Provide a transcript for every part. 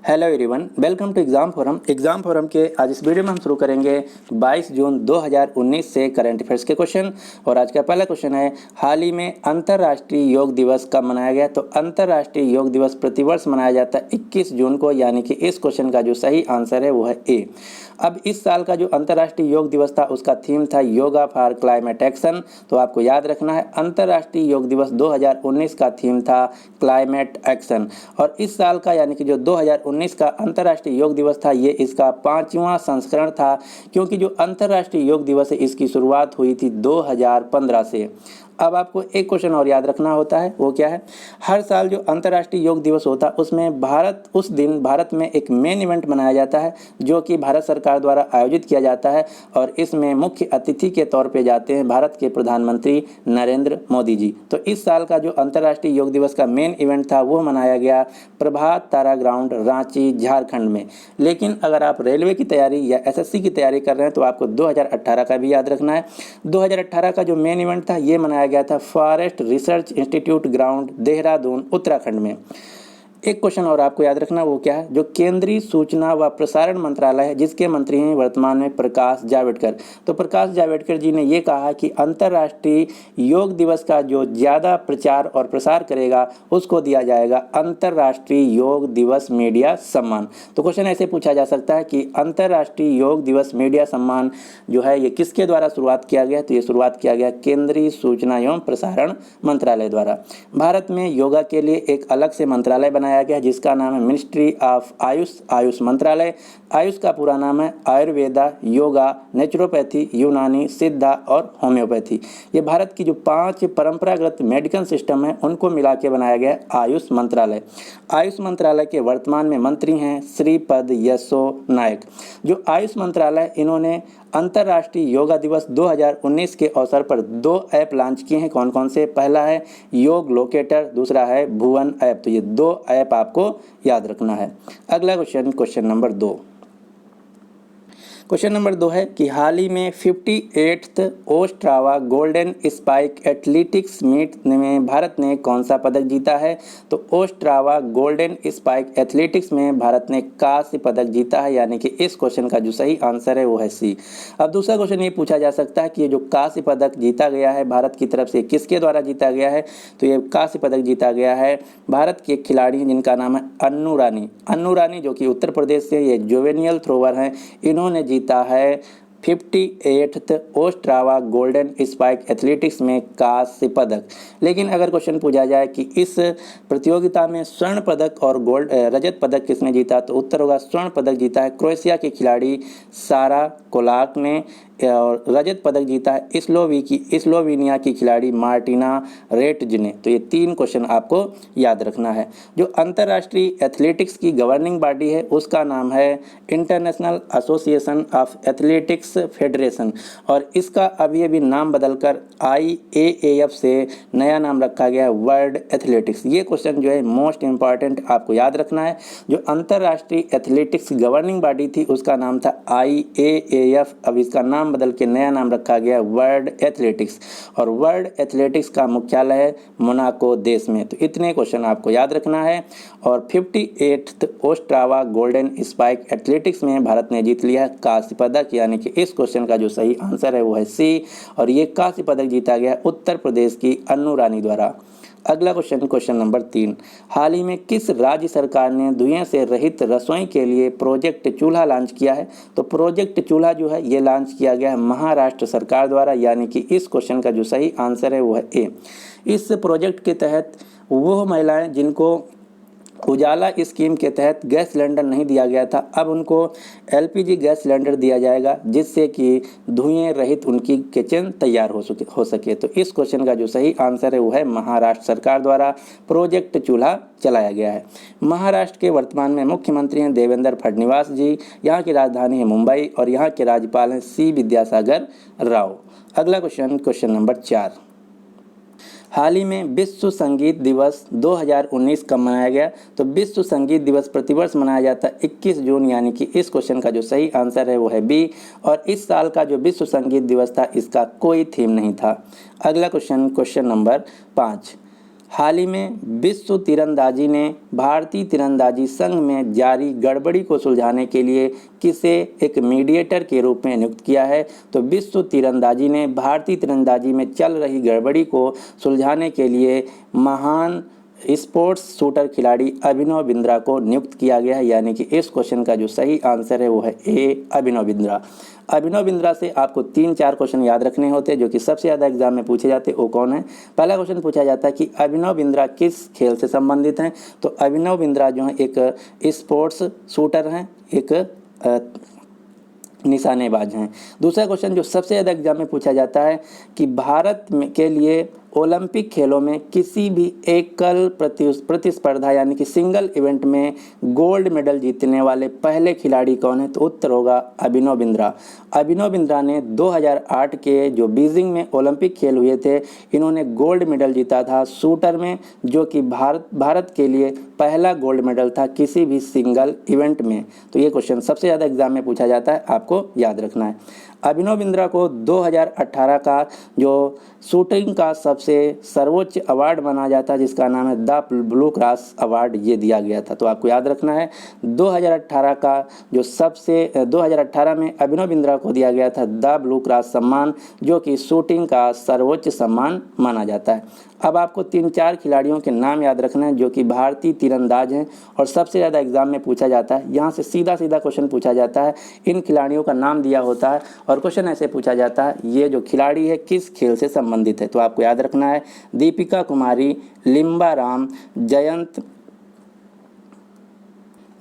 Hello everyone, welcome to exam forum के आज इस वीडियो में हम शुरू करेंगे 22 जून 2019 से करंट अफेयर्स के क्वेश्चन। और आज का पहला क्वेश्चन है, हाल ही में अंतर्राष्ट्रीय योग दिवस कब मनाया गया? तो अंतर्राष्ट्रीय योग दिवस प्रतिवर्ष मनाया जाता है 21 जून को, यानी कि इस क्वेश्चन का जो सही आंसर है वो है ए। अब इस साल का जो अंतर्राष्ट्रीय योग दिवस था उसका थीम था योगा फॉर क्लाइमेट एक्शन। तो आपको याद रखना है, अंतर्राष्ट्रीय योग दिवस 2019 का थीम था क्लाइमेट एक्शन। और इस साल का यानी कि जो 2019 का अंतर्राष्ट्रीय योग दिवस था, ये इसका 5वां संस्करण था, क्योंकि जो अंतर्राष्ट्रीय योग दिवस है इसकी शुरुआत हुई थी 2015 से। अब आपको एक क्वेश्चन और याद रखना होता है, वो क्या है? हर साल जो अंतर्राष्ट्रीय योग दिवस होता है उसमें उस दिन भारत में एक मेन इवेंट मनाया जाता है, जो कि भारत सरकार द्वारा आयोजित किया जाता है। और इसमें मुख्य अतिथि के तौर पे जाते हैं भारत के प्रधानमंत्री नरेंद्र मोदी जी। तो इस साल का जो अंतर्राष्ट्रीय योग दिवस का मेन इवेंट था वो मनाया गया प्रभात तारा ग्राउंड, रांची, झारखंड में। लेकिन अगर आप रेलवे की तैयारी या एसएससी की तैयारी कर रहे हैं तो आपको 2018 का भी याद रखना है। 2018 का जो मेन इवेंट था ये मनाया गया था forest research institute ground, Dehradun, Uttarakhand में। एक क्वेश्चन और आपको याद रखना, वो क्या है? जो केंद्रीय सूचना व प्रसारण मंत्रालय है, जिसके मंत्री हैं वर्तमान में प्रकाश जावड़ेकर। तो प्रकाश जावड़ेकर जी ने ये कहा कि अंतर्राष्ट्रीय योग दिवस का जो ज़्यादा प्रचार और प्रसार करेगा उसको दिया जाएगा अंतर्राष्ट्रीय योग दिवस मीडिया सम्मान। तो क्वेश्चन ऐसे पूछा जा सकता है कि अंतर्राष्ट्रीय योग दिवस मीडिया सम्मान जो है ये किसके द्वारा शुरुआत किया गया? तो ये शुरुआत किया गया केंद्रीय सूचना एवं प्रसारण मंत्रालय द्वारा। भारत में योगा के लिए एक अलग से मंत्रालय बनाया गया जिसका नाम है मिनिस्ट्री ऑफ आयुष मंत्रालय। आयुष का पूरा नाम है आयुर्वेदा, योगा, नेचुरोपैथी, यूनानी, सिद्धा और होम्योपैथी। ये भारत की जो 5 परंपरागत मेडिकल सिस्टम है उनको मिला के बनाया गया आयुष मंत्रालय। आयुष मंत्रालय के वर्तमान में मंत्री हैं श्रीपद यसो नायक। जो आयुष मंत्रालय, इन्होंने अंतर्राष्ट्रीय योगा दिवस 2019 के अवसर पर 2 ऐप लॉन्च किए हैं। कौन कौन से? पहला है योग लोकेटर, दूसरा है भुवन ऐप। तो ये 2 ऐप आपको याद रखना है। अगला क्वेश्चन नंबर 2। क्वेश्चन नंबर 2 है कि हाल ही में 58th Ostrava golden spike athletics meet में भारत ने कौन सा पदक जीता है? तो ओस्ट्रावा गोल्डन स्पाइक एथलेटिक्स में भारत ने कांस्य पदक जीता है, यानी कि इस क्वेश्चन का जो सही आंसर है वो है सी। अब दूसरा क्वेश्चन ये पूछा जा सकता है कि ये जो कांस्य पदक जीता गया है भारत की तरफ से, किसके द्वारा जीता गया है? तो ये कांस्य पदक जीता गया है भारत के खिलाड़ी जिनका नाम है अन्नू रानी, जो कि उत्तर प्रदेश से ये जोवेनियल थ्रोवर हैं। इन्होंने जीता है 58th Ostrava golden spike athletics में कांस्य पदक। लेकिन अगर क्वेश्चन पूछा जाए कि इस प्रतियोगिता में स्वर्ण पदक और रजत पदक किसने जीता, तो उत्तर होगा स्वर्ण पदक जीता है क्रोएशिया के खिलाड़ी सारा कोलाक ने। और रजत पदक जीता है स्लोवेनिया की खिलाड़ी मार्टिना रेटज ने। तो ये 3 क्वेश्चन आपको याद रखना है। जो अंतर्राष्ट्रीय एथलेटिक्स की गवर्निंग बॉडी है उसका नाम है international association of athletics federation, और इसका अभी नाम बदलकर IAAF से नया नाम रखा गया है वर्ल्ड एथलेटिक्स। ये क्वेश्चन जो है मोस्ट इंपॉर्टेंट आपको याद रखना है। जो अंतर्राष्ट्रीय एथलेटिक्स गवर्निंग बॉडी थी उसका नाम था IAAF, अब इसका नाम बदल के नया नाम रखा गया वर्ल्ड एथलेटिक्स। और वर्ल्ड एथलेटिक्स का मुख्यालय है मोनाको देश में। तो इतने क्वेश्चन आपको याद रखना है। और 58th Ostrava golden spike athletics में भारत ने जीत लिया कांस्य पदक, यानी कि इस क्वेश्चन का जो सही आंसर है वो है सी। और ये कांस्य पदक जीता गया उत्तर प्रदेश की अन्नू रानी द्वारा। अगला क्वेश्चन नंबर 3। हाल ही में किस राज्य सरकार ने धुएं से रहित रसोई के लिए प्रोजेक्ट चूल्हा लॉन्च किया है? तो प्रोजेक्ट चूल्हा जो है ये लॉन्च किया गया है महाराष्ट्र सरकार द्वारा, यानी कि इस क्वेश्चन का जो सही आंसर है वो है ए। इस प्रोजेक्ट के तहत वो महिलाएं जिनको उजाला स्कीम के तहत गैस सिलेंडर नहीं दिया गया था, अब उनको LPG गैस सिलेंडर दिया जाएगा, जिससे कि धुएं रहित उनकी किचन तैयार हो सके। तो इस क्वेश्चन का जो सही आंसर है वो है महाराष्ट्र सरकार द्वारा प्रोजेक्ट चूल्हा चलाया गया है। महाराष्ट्र के वर्तमान में मुख्यमंत्री हैं देवेंद्र फडणवीस जी। यहाँ की राजधानी है मुंबई और यहाँ के राज्यपाल हैं C विद्यासागर राव। अगला क्वेश्चन नंबर 4। हाल ही में विश्व संगीत दिवस 2019 कब मनाया गया? तो विश्व संगीत दिवस प्रतिवर्ष मनाया जाता है 21 जून, यानी कि इस क्वेश्चन का जो सही आंसर है वो है बी। और इस साल का जो विश्व संगीत दिवस था इसका कोई थीम नहीं था। अगला क्वेश्चन नंबर 5। हाल ही में विश्व तीरंदाजी ने भारतीय तीरंदाजी संघ में जारी गड़बड़ी को सुलझाने के लिए किसे एक मीडिएटर के रूप में नियुक्त किया है? तो विश्व तीरंदाजी ने भारतीय तीरंदाजी में चल रही गड़बड़ी को सुलझाने के लिए महान स्पोर्ट्स शूटर खिलाड़ी अभिनव बिंद्रा को नियुक्त किया गया है, यानी कि इस क्वेश्चन का जो सही आंसर है वो है ए, अभिनव बिंद्रा। अभिनव बिंद्रा से आपको 3-4 क्वेश्चन याद रखने होते हैं जो कि सबसे ज़्यादा एग्जाम में पूछे जाते हैं। वो कौन है? पहला क्वेश्चन पूछा जाता है कि अभिनव बिंद्रा किस खेल से संबंधित हैं? तो अभिनव बिंद्रा जो है एक स्पोर्ट्स शूटर हैं, एक निशानेबाज हैं। दूसरा क्वेश्चन जो सबसे ज़्यादा एग्जाम में पूछा जाता है कि भारत में के लिए ओलंपिक खेलों में किसी भी एकल प्रतिस्पर्धा यानी कि सिंगल इवेंट में गोल्ड मेडल जीतने वाले पहले खिलाड़ी कौन है? तो उत्तर होगा अभिनव बिंद्रा। अभिनव बिंद्रा ने 2008 के जो बीजिंग में ओलंपिक खेल हुए थे, इन्होंने गोल्ड मेडल जीता था शूटर में, जो कि भारत के लिए पहला गोल्ड मेडल था किसी भी सिंगल इवेंट में। तो ये क्वेश्चन सबसे ज़्यादा एग्जाम में पूछा जाता है, आपको याद रखना है। अभिनव बिंद्रा को 2018 का जो शूटिंग का सबसे सर्वोच्च अवार्ड माना जाता है, जिसका नाम है द ब्लू क्रॉस अवार्ड, ये दिया गया था। तो आपको याद रखना है 2018 का जो 2018 में अभिनव बिंद्रा को दिया गया था द ब्लू क्रॉस सम्मान, जो कि शूटिंग का सर्वोच्च सम्मान माना जाता है। अब आपको 3-4 खिलाड़ियों के नाम याद रखना है जो कि भारतीय तीरंदाज हैं और सबसे ज़्यादा एग्जाम में पूछा जाता है। यहाँ से सीधा सीधा क्वेश्चन पूछा जाता है, इन खिलाड़ियों का नाम दिया होता है और क्वेश्चन ऐसे पूछा जाता है ये जो खिलाड़ी है किस खेल से संबंधित है? तो आपको याद रखना है दीपिका कुमारी, लिम्बा राम,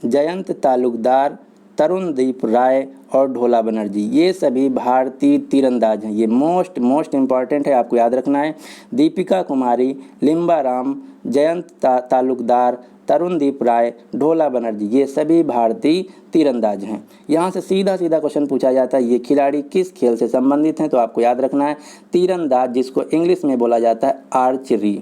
जयंत तालुकदार, तरुणदीप राय और ढोला बनर्जी, ये सभी भारतीय तीरंदाज हैं। ये मोस्ट इम्पॉर्टेंट है, आपको याद रखना है। दीपिका कुमारी, लिम्बा राम, जयंत तालुकदार, तरुणदीप राय, ढोला बनर्जी, ये सभी भारतीय तीरंदाज हैं। यहाँ से सीधा सीधा क्वेश्चन पूछा जाता है ये खिलाड़ी किस खेल से संबंधित हैं? तो आपको याद रखना है तीरंदाज, जिसको इंग्लिश में बोला जाता है आर्चरी।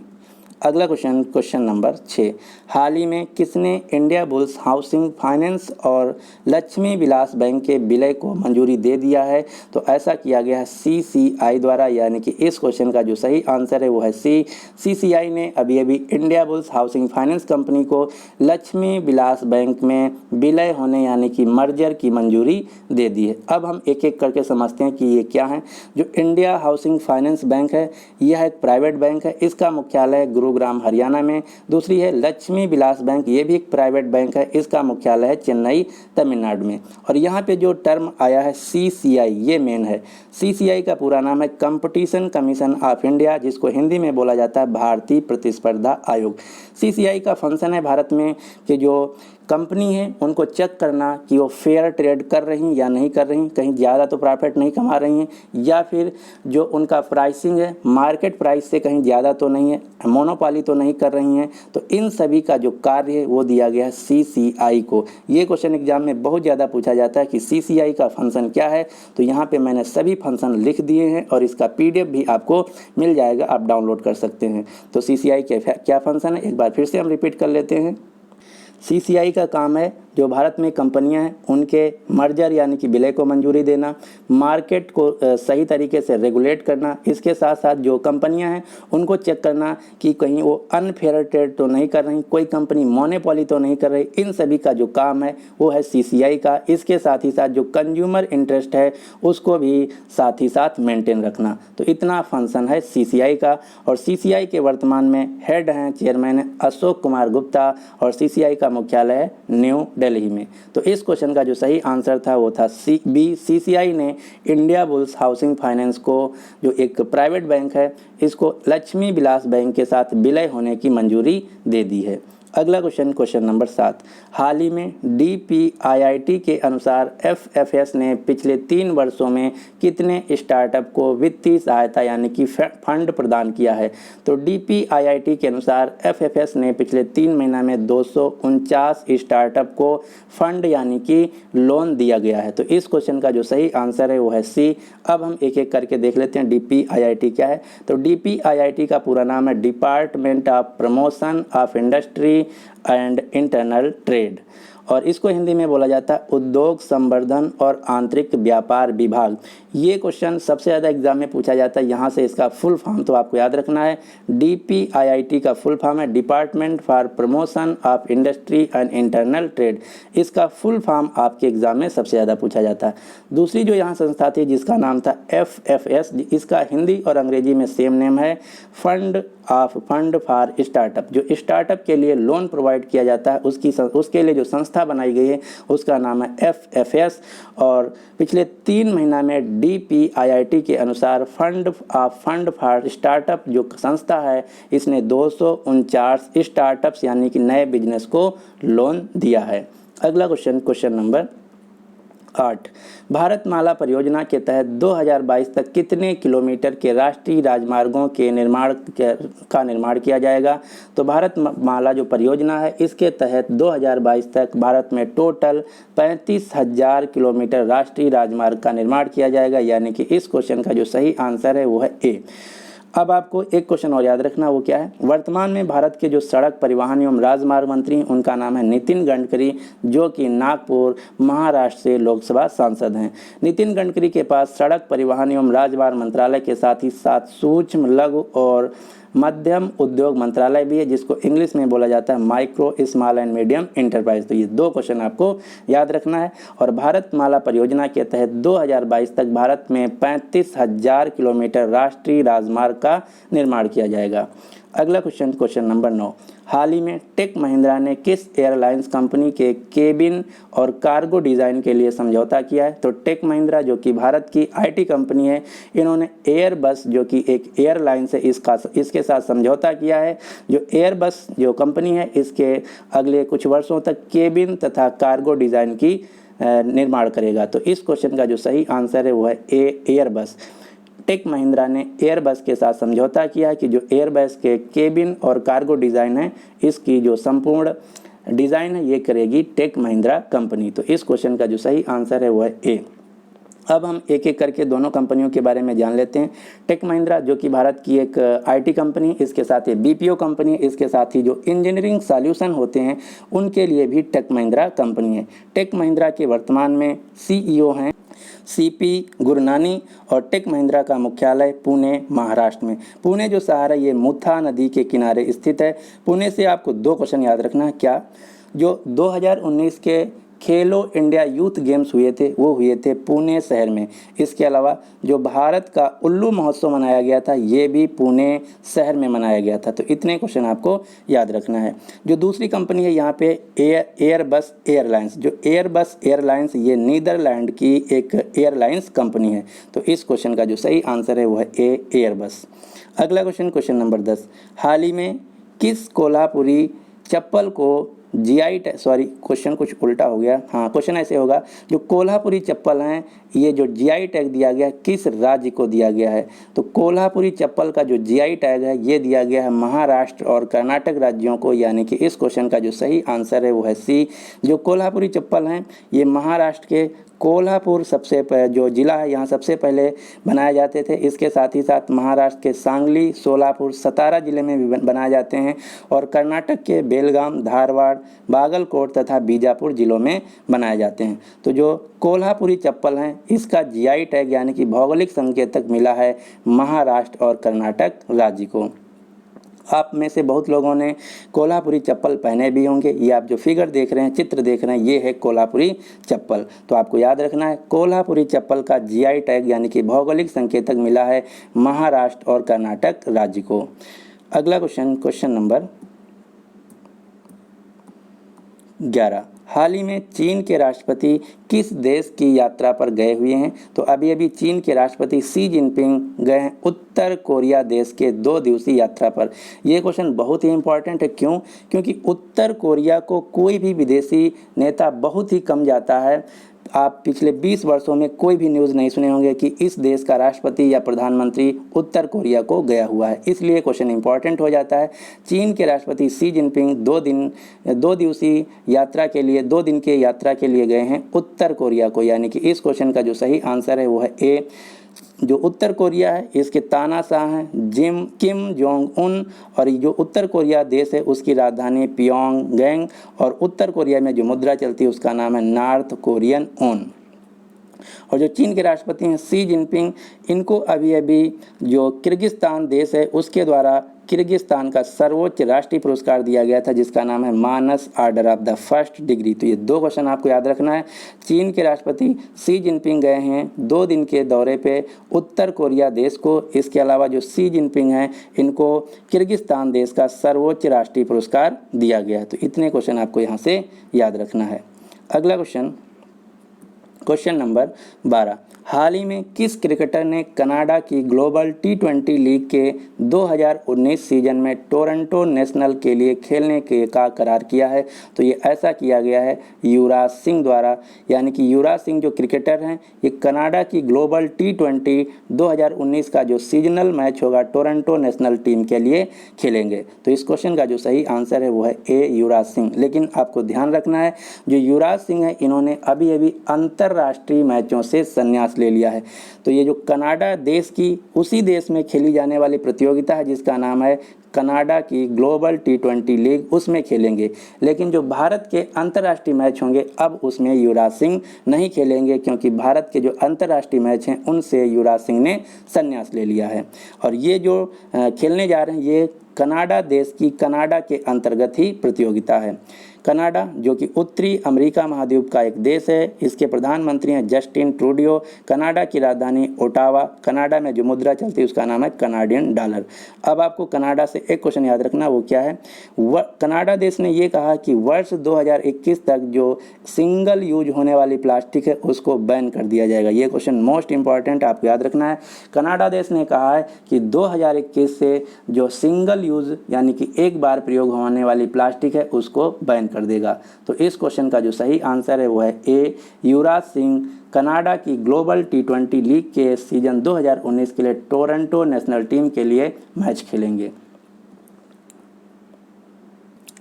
अगला क्वेश्चन नंबर 6, हाल ही में किसने इंडिया बुल्स हाउसिंग फाइनेंस और लक्ष्मी विलास बैंक के विलय को मंजूरी दे दिया है? तो ऐसा किया गया है CCI द्वारा, यानी कि इस क्वेश्चन का जो सही आंसर है वो है सी। CCI ने अभी India bulls housing finance company को लक्ष्मी विलास बैंक में विलय होने यानी कि मर्जर की मंजूरी दे दी है। अब हम एक एक करके समझते हैं कि ये क्या है। जो इंडिया हाउसिंग फाइनेंस बैंक है, यह एक प्राइवेट बैंक है, इसका मुख्यालय गुरुग्राम हरियाणा में। दूसरी है लक्ष्मी विलास बैंक, ये भी एक प्राइवेट बैंक है, इसका मुख्यालय है चेन्नई तमिलनाडु में। और यहाँ पे जो टर्म आया है CCI, ये मेन है। CCI का पूरा नाम है कंपटीशन कमीशन ऑफ इंडिया, जिसको हिंदी में बोला जाता है भारतीय प्रतिस्पर्धा आयोग। CCI का फंक्शन है भारत में कि जो कंपनी है उनको चेक करना कि वो फेयर ट्रेड कर रही या नहीं कर रही, कहीं ज़्यादा तो प्रॉफिट नहीं कमा रही हैं, या फिर जो उनका प्राइसिंग है मार्केट प्राइस से कहीं ज़्यादा तो नहीं है, मोनोपोली तो नहीं कर रही हैं। तो इन सभी का जो कार्य है वो दिया गया है CCI को। ये क्वेश्चन एग्जाम में बहुत ज़्यादा पूछा जाता है कि CCI का फंक्शन क्या है। तो यहाँ पर मैंने सभी फंक्शन लिख दिए हैं और इसका PDF भी आपको मिल जाएगा, आप डाउनलोड कर सकते हैं। तो CCI के क्या फंक्शन है एक बार फिर से हम रिपीट कर लेते हैं। CCI का काम है जो भारत में कंपनियां हैं उनके मर्जर यानी कि विलय को मंजूरी देना, मार्केट को सही तरीके से रेगुलेट करना, इसके साथ साथ जो कंपनियां हैं उनको चेक करना कि कहीं वो अनफेयर ट्रेड तो नहीं कर रही, कोई कंपनी मोनोपोली तो नहीं कर रही। इन सभी का जो काम है वो है CCI का। इसके साथ ही साथ जो कंज्यूमर इंटरेस्ट है उसको भी साथ ही साथ मेंटेन रखना। तो इतना फंक्शन है CCI का। और CCI के वर्तमान में हेड हैं, चेयरमैन है अशोक कुमार गुप्ता और CCI का मुख्यालय है न्यू दिल्ली में। तो इस क्वेश्चन का जो सही आंसर था वो था B। CCI ने इंडिया बुल्स हाउसिंग फाइनेंस को, जो एक प्राइवेट बैंक है, इसको लक्ष्मी विलास बैंक के साथ विलय होने की मंजूरी दे दी है। अगला क्वेश्चन नंबर 7, हाल ही में DPIIT के अनुसार FFS ने पिछले 3 वर्षों में कितने स्टार्टअप को वित्तीय सहायता यानी कि फंड प्रदान किया है? तो DPIIT के अनुसार FFS ने पिछले 3 महीना में 249 स्टार्टअप को फंड यानी कि लोन दिया गया है। तो इस क्वेश्चन का जो सही आंसर है वो है C। अब हम एक एक करके देख लेते हैं DPIIT क्या है। तो DPIIT का पूरा नाम है department of promotion of industry and internal trade, और इसको हिंदी में बोला जाता है उद्योग संवर्धन और आंतरिक व्यापार विभाग। ये क्वेश्चन सबसे ज़्यादा एग्जाम में पूछा जाता है। यहाँ से इसका फुल फॉर्म तो आपको याद रखना है, DPIIT का फुल फॉर्म है department for promotion of industry and internal trade. इसका फुल फॉर्म आपके एग्जाम में सबसे ज़्यादा पूछा जाता है। दूसरी जो यहाँ संस्था थी जिसका नाम था FFS, इसका हिंदी और अंग्रेजी में सेम नेम है, फंड फॉर स्टार्टअप। जो स्टार्टअप के लिए लोन प्रोवाइड किया जाता है उसके लिए जो संस्था बनाई गई है उसका नाम है FFS। और पिछले 3 महीना में DPIIT के अनुसार फंड फॉर स्टार्टअप जो संस्था है इसने 249 स्टार्टअप्स यानी कि नए बिजनेस को लोन दिया है। अगला क्वेश्चन नंबर 8, भारतमाला परियोजना के तहत 2022 तक कितने किलोमीटर के राष्ट्रीय राजमार्गों के निर्माण किया जाएगा? तो भारतमाला जो परियोजना है इसके तहत 2022 तक भारत में टोटल 35,000 किलोमीटर राष्ट्रीय राजमार्ग का निर्माण किया जाएगा, यानी कि इस क्वेश्चन का जो सही आंसर है वो है ए। अब आपको एक क्वेश्चन और याद रखना, वो क्या है? वर्तमान में भारत के जो सड़क परिवहन एवं राजमार्ग मंत्री हैं उनका नाम है नितिन गडकरी, जो कि नागपुर महाराष्ट्र से लोकसभा सांसद हैं। नितिन गडकरी के पास सड़क परिवहन एवं राजमार्ग मंत्रालय के साथ ही साथ सूक्ष्म लघु और मध्यम उद्योग मंत्रालय भी है, जिसको इंग्लिश में बोला जाता है micro small and medium enterprise. तो ये 2 क्वेश्चन आपको याद रखना है। और भारतमाला परियोजना के तहत 2022 तक भारत में 35,000 किलोमीटर राष्ट्रीय राजमार्ग का निर्माण किया जाएगा। अगला क्वेश्चन नंबर 9, हाल ही में टेक महिंद्रा ने किस एयरलाइंस कंपनी के केबिन और कार्गो डिज़ाइन के लिए समझौता किया है? तो टेक महिंद्रा जो कि भारत की IT कंपनी है, इन्होंने एयरबस जो कि एक एयरलाइंस है इसके साथ समझौता किया है। जो एयरबस जो कंपनी है इसके अगले कुछ वर्षों तक केबिन तथा कार्गो डिज़ाइन की निर्माण करेगा। तो इस क्वेश्चन का जो सही आंसर है वो है ए, एयरबस। टेक महिंद्रा ने एयरबस के साथ समझौता किया है कि जो एयरबस के केबिन और कार्गो डिज़ाइन है इसकी जो संपूर्ण डिज़ाइन है ये करेगी टेक महिंद्रा कंपनी। तो इस क्वेश्चन का जो सही आंसर है वो है ए। अब हम एक एक करके दोनों कंपनियों के बारे में जान लेते हैं। टेक महिंद्रा जो कि भारत की एक IT कंपनी, इसके साथ ही BPO कंपनी, इसके साथ ही जो इंजीनियरिंग सॉल्यूशन होते हैं उनके लिए भी टेक महिंद्रा कंपनी है। टेक महिंद्रा के वर्तमान में CEO हैं CP गुरनानी, और टेक महिंद्रा का मुख्यालय पुणे महाराष्ट्र में। पुणे जो शहर है ये मुथा नदी के किनारे स्थित है। पुणे से आपको 2 क्वेश्चन याद रखना है। क्या? जो 2019 के खेलो इंडिया यूथ गेम्स हुए थे वो हुए थे पुणे शहर में। इसके अलावा जो भारत का उल्लू महोत्सव मनाया गया था ये भी पुणे शहर में मनाया गया था। तो इतने क्वेश्चन आपको याद रखना है। जो दूसरी कंपनी है यहाँ पे एयरबस एयरलाइंस। जो एयरबस एयरलाइंस ये नीदरलैंड की एक एयरलाइंस कंपनी है। तो इस क्वेश्चन का जो सही आंसर है वो है ए, एयरबस। अगला क्वेश्चन नंबर 10, हाल ही में किस कोल्हापुरी चप्पल को क्वेश्चन कुछ उल्टा हो गया। हाँ, क्वेश्चन ऐसे होगा, जो कोल्हापुरी चप्पल हैं ये जो GI टैग दिया गया है किस राज्य को दिया गया है? तो कोल्हापुरी चप्पल का जो GI टैग है ये दिया गया है महाराष्ट्र और कर्नाटक राज्यों को, यानी कि इस क्वेश्चन का जो सही आंसर है वो है सी। जो कोल्हापुरी चप्पल हैं ये महाराष्ट्र के कोल्हापुर जो ज़िला है यहाँ सबसे पहले बनाए जाते थे। इसके साथ ही साथ महाराष्ट्र के सांगली, सोलापुर, सतारा ज़िले में भी बनाए जाते हैं, और कर्नाटक के बेलगाम, धारवाड़, बागलकोट तथा बीजापुर ज़िलों में बनाए जाते हैं। तो जो कोल्हापुरी चप्पल हैं इसका GI टैग यानी कि भौगोलिक संकेतक मिला है महाराष्ट्र और कर्नाटक राज्य को। आप में से बहुत लोगों ने कोल्हापुरी चप्पल पहने भी होंगे। ये आप जो फिगर देख रहे हैं, चित्र देख रहे हैं, ये है कोल्हापुरी चप्पल। तो आपको याद रखना है कोल्हापुरी चप्पल का GI टैग यानी कि भौगोलिक संकेतक मिला है महाराष्ट्र और कर्नाटक राज्य को। अगला क्वेश्चन नंबर 11, हाल ही में चीन के राष्ट्रपति किस देश की यात्रा पर गए हुए हैं? तो अभी चीन के राष्ट्रपति शी जिनपिंग गए हैं उत्तर कोरिया देश के 2 दिवसीय यात्रा पर। यह क्वेश्चन बहुत ही इंपॉर्टेंट है। क्यों? क्योंकि उत्तर कोरिया को कोई भी विदेशी नेता बहुत ही कम जाता है। आप पिछले 20 वर्षों में कोई भी न्यूज़ नहीं सुने होंगे कि इस देश का राष्ट्रपति या प्रधानमंत्री उत्तर कोरिया को गया हुआ है, इसलिए क्वेश्चन इंपॉर्टेंट हो जाता है। चीन के राष्ट्रपति शी जिनपिंग 2 दिन के यात्रा के लिए गए हैं उत्तर कोरिया को, यानी कि इस क्वेश्चन का जो सही आंसर है वो है ए, जो उत्तर कोरिया है इसके तानाशाह हैं किम जोंग उन, और जो उत्तर कोरिया देश है उसकी राजधानी प्योंगयांग, और उत्तर कोरिया में जो मुद्रा चलती है उसका नाम है नॉर्थ कोरियन वॉन। और जो चीन के राष्ट्रपति हैं शी जिनपिंग, इनको अभी अभी जो किर्गिस्तान देश है उसके द्वारा किर्गिस्तान का सर्वोच्च राष्ट्रीय पुरस्कार दिया गया था जिसका नाम है मानस order of the first degree. तो ये 2 क्वेश्चन आपको याद रखना है। चीन के राष्ट्रपति शी जिनपिंग गए हैं 2 दिन के दौरे पे उत्तर कोरिया देश को। इसके अलावा जो शी जिनपिंग हैं इनको किर्गिस्तान देश का सर्वोच्च राष्ट्रीय पुरस्कार दिया गया है। तो इतने क्वेश्चन आपको यहाँ से याद रखना है। अगला क्वेश्चन नंबर 12, हाल ही में किस क्रिकेटर ने कनाडा की ग्लोबल T20 लीग के 2019 सीजन में टोरंटो नेशनल के लिए खेलने का करार किया है? तो ये ऐसा किया गया है युवराज सिंह द्वारा, यानी कि युवराज सिंह जो क्रिकेटर हैं ये कनाडा की ग्लोबल T20 2019 का जो सीजनल मैच होगा टोरंटो नेशनल टीम के लिए खेलेंगे। तो इस क्वेश्चन का जो सही आंसर है वो है ए युवराज सिंह। लेकिन आपको ध्यान रखना है जो युवराज सिंह है इन्होंने अभी अभी अंतर्राष्ट्रीय मैचों से संन्यास ले लिया है। तो ये जो कनाडा देश की उसी देश में खेली जाने वाली प्रतियोगिता है जिसका नाम है कनाडा की ग्लोबल T20 लीग, उसमें खेलेंगे। लेकिन जो भारत के अंतर्राष्ट्रीय मैच होंगे अब उसमें युवराज सिंह नहीं खेलेंगे क्योंकि भारत के जो अंतर्राष्ट्रीय मैच हैं उनसे युवराज सिंह ने संन्यास ले लिया है। और ये जो खेलने जा रहे हैं ये कनाडा देश की कनाडा के अंतर्गत ही प्रतियोगिता है। कनाडा जो कि उत्तरी अमेरिका महाद्वीप का एक देश है, इसके प्रधानमंत्री हैं जस्टिन ट्रूडियो। कनाडा की राजधानी ओटावा, कनाडा में जो मुद्रा चलती है उसका नाम है कनाडियन डॉलर। अब आपको कनाडा से एक क्वेश्चन याद रखना, वो क्या है? कनाडा देश ने ये कहा कि वर्ष 2021 तक जो सिंगल यूज होने वाली प्लास्टिक है उसको बैन कर दिया जाएगा। ये क्वेश्चन मोस्ट इंपॉर्टेंट आपको याद रखना है। कनाडा देश ने कहा है कि 2021 से जो सिंगल यूज यानी कि एक बार प्रयोग होने वाली प्लास्टिक है उसको बैन कर देगा। तो इस क्वेश्चन का जो सही आंसर है वो है ए युवराज सिंह कनाडा की ग्लोबल T20 लीग के सीजन 2019 के लिए टोरंटो नेशनल टीम के लिए मैच खेलेंगे।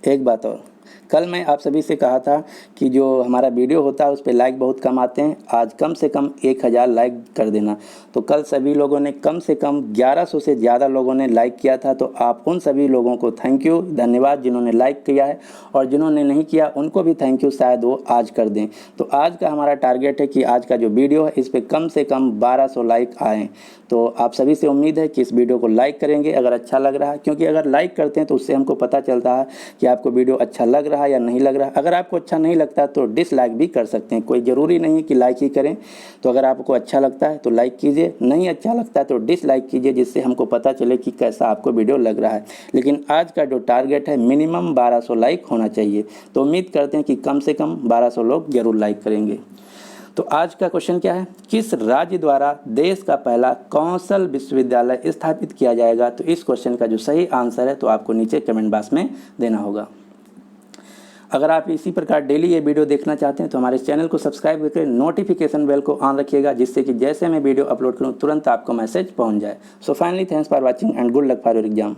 एक बात और, कल मैं आप सभी से कहा था कि जो हमारा वीडियो होता है उस पर लाइक बहुत कम आते हैं, आज कम से कम 1000 लाइक कर देना। तो कल सभी लोगों ने कम से कम 1100 से ज़्यादा लोगों ने लाइक किया था। तो आप उन सभी लोगों को थैंक यू, धन्यवाद जिन्होंने लाइक किया है, और जिन्होंने नहीं किया उनको भी थैंक यू, शायद वो आज कर दें। तो आज का हमारा टारगेट है कि आज का जो वीडियो है इस पर कम से कम 1200 लाइक आएँ। तो आप सभी से उम्मीद है कि इस वीडियो को लाइक करेंगे अगर अच्छा लग रहा है, क्योंकि अगर लाइक करते हैं तो उससे हमको पता चलता है कि आपको वीडियो अच्छा लग रहा है या नहीं लग रहा है। अगर आपको अच्छा नहीं लगता तो डिसलाइक भी कर सकते हैं, कोई ज़रूरी नहीं है कि लाइक ही करें। तो अगर आपको अच्छा लगता है तो लाइक कीजिए, नहीं अच्छा लगता है तो डिसलाइक कीजिए, जिससे हमको पता चले कि कैसा आपको वीडियो लग रहा है। लेकिन आज का जो टारगेट है मिनिमम 1200 लाइक होना चाहिए। तो उम्मीद करते हैं कि कम से कम 1200 लोग जरूर लाइक करेंगे। तो आज का क्वेश्चन क्या है? किस राज्य द्वारा देश का पहला कौशल विश्वविद्यालय स्थापित किया जाएगा? तो इस क्वेश्चन का जो सही आंसर है तो आपको नीचे कमेंट बॉक्स में देना होगा। अगर आप इसी प्रकार डेली ये वीडियो देखना चाहते हैं तो हमारे चैनल को सब्सक्राइब करके नोटिफिकेशन बेल को ऑन रखिएगा, जिससे कि जैसे मैं वीडियो अपलोड करूं तुरंत आपको मैसेज पहुंच जाए। So finally thanks for watching and good luck for your exam.